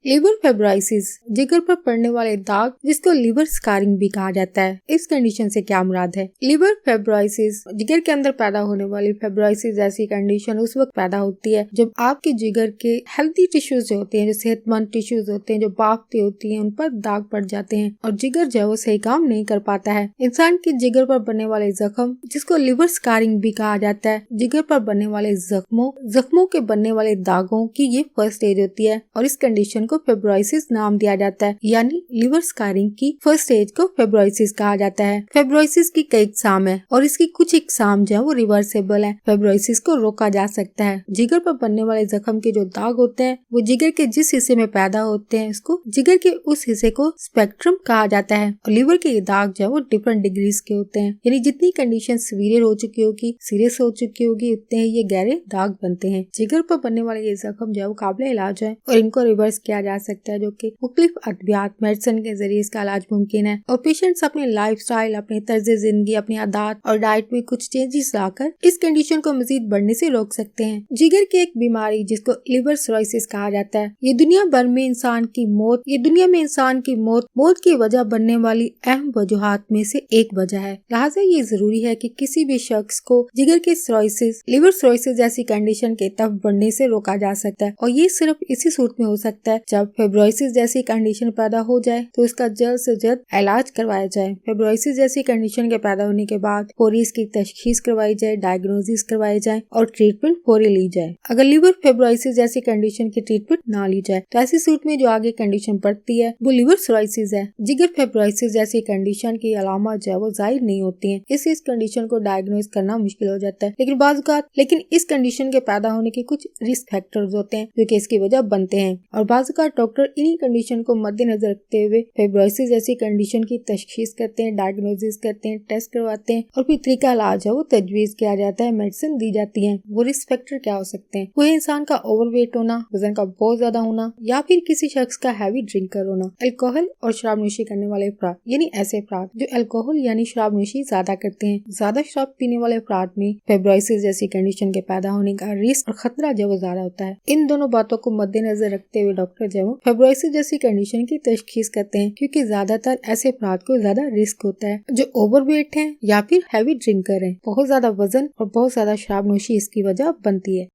Liver फेब्राइसिस जिगर पर पड़ने वाले दाग जिसको लिवर स्कारिंग भी कहा जाता है। इस कंडीशन से क्या मुराद है? लिवर फेब्राइसिस जिगर के अंदर पैदा होने वाली फेब्राइसिस ऐसी कंडीशन उस वक्त पैदा होती है जब आपके जिगर के हेल्थी टिश्यूज जो होते हैं, जो सेहतमंद टिश्यूज होते हैं, जो बाफ्ती होती हैं, उन पर दाग पड़ जाते हैं और जिगर जो है वो सही काम नहीं कर पाता है। इंसान के जिगर पर बनने वाले जख्म जिसको लिवर स्कारिंग भी कहा जाता है, जिगर पर बनने वाले जख्मों के बनने वाले दागों की ये फर्स्ट स्टेज होती है और इस कंडीशन को फेब्रोसिस नाम दिया जाता है। यानी लिवर स्कारिंग की फर्स्ट स्टेज को फेब्रोसिस कहा जाता है। फेब्रोसिस की कई इकसाम है और इसकी कुछ इकसाम जो है वो रिवर्सेबल है। फेब्रोसिस को रोका जा सकता है। जिगर पर बनने वाले जख्म के जो दाग होते हैं वो जिगर के जिस हिस्से में पैदा होते हैं उसको जिगर के उस हिस्से को स्पेक्ट्रम कहा जाता है और लिवर के ये दाग जो है वो डिफरेंट डिग्रीज के होते हैं। यानी जितनी कंडीशन सीवियर हो चुकी होगी, सीरियस हो चुकी होगी, उतने ही ये गहरे दाग बनते हैं। जिगर पर बनने वाले ये जख्म जो है वो काबिल इलाज है और इनको रिवर्स किया जा सकता है, जो कि मुख्तलिफ अद्वियात मेडिसिन के जरिए इसका इलाज मुमकिन है और पेशेंट्स अपने लाइफस्टाइल, अपने तर्ज जिंदगी, अपनी आदत और डाइट में कुछ चेंजेस लाकर इस कंडीशन को मजीद बढ़ने से रोक सकते हैं। जिगर की एक बीमारी जिसको लिवर सिरोसिस कहा जाता है, ये दुनिया भर में इंसान की मौत की वजह बनने वाली अहम वजूहात में से एक वजह है। लिहाजा ये जरूरी है कि किसी भी शख्स को जिगर के सिरोसिस, लिवर सिरोसिस जैसी कंडीशन के तरफ बढ़ने से रोका जा सकता है और ये सिर्फ इसी सूरत में हो सकता है जब फेब्रोसिस जैसी कंडीशन पैदा हो जाए तो इसका जल्द से जल्द इलाज करवाया जाए। फेब्रोसिस जैसी कंडीशन के पैदा होने के बाद फौरी इसकी तशखीस करवाई जाए, डायग्नोसिस करवाए जाए और ट्रीटमेंट फौरी ली जाए। अगर लिवर फेब्रोसिस जैसी कंडीशन की ट्रीटमेंट ना ली जाए तो ऐसी सूरत में जो आगे कंडीशन बढ़ती है वो लिवर सिरोसिस है। जिगर फेब्रोसिस जैसी कंडीशन की अलामत जो है वो जाहिर नहीं होती है, इससे इस कंडीशन को डायग्नोज करना मुश्किल हो जाता है। लेकिन इस कंडीशन के पैदा होने के कुछ रिस्क फैक्टर्स होते हैं जो कि इसकी वजह बनते हैं और डॉक्टर इन्हीं कंडीशन को मद्देनजर रखते हुए फेब्रोसिस जैसी कंडीशन की तशखीस करते हैं, डायग्नोसिस करते हैं, टेस्ट करवाते हैं और फिर तरीका इलाज है वो तजवीज किया जाता है, मेडिसिन दी जाती है। वो रिस्क फैक्टर क्या हो सकते हैं? वो इंसान का ओवरवेट होना, वजन का बहुत ज्यादा होना या फिर किसी शख्स का हैवी ड्रिंकर होना, अल्कोहल और शराब नोशी करने वाले अफराद, यानी ऐसे अफराद जो अल्कोहल यानी शराब नोशी ज्यादा करते हैं। ज्यादा शराब पीने वाले अफराद में फेब्रोसिस जैसी कंडीशन के पैदा होने का रिस्क और खतरा जो ज्यादा होता है। इन दोनों बातों को मद्देनजर रखते हुए डॉक्टर जो फेब्रोसिस जैसी कंडीशन की तशखीस करते हैं, क्योंकि ज्यादातर ऐसे अफराद को ज्यादा रिस्क होता है जो ओवरवेट हैं या फिर हैवी ड्रिंकर हैं। बहुत ज्यादा वजन और बहुत ज्यादा शराब नोशी इसकी वजह बनती है।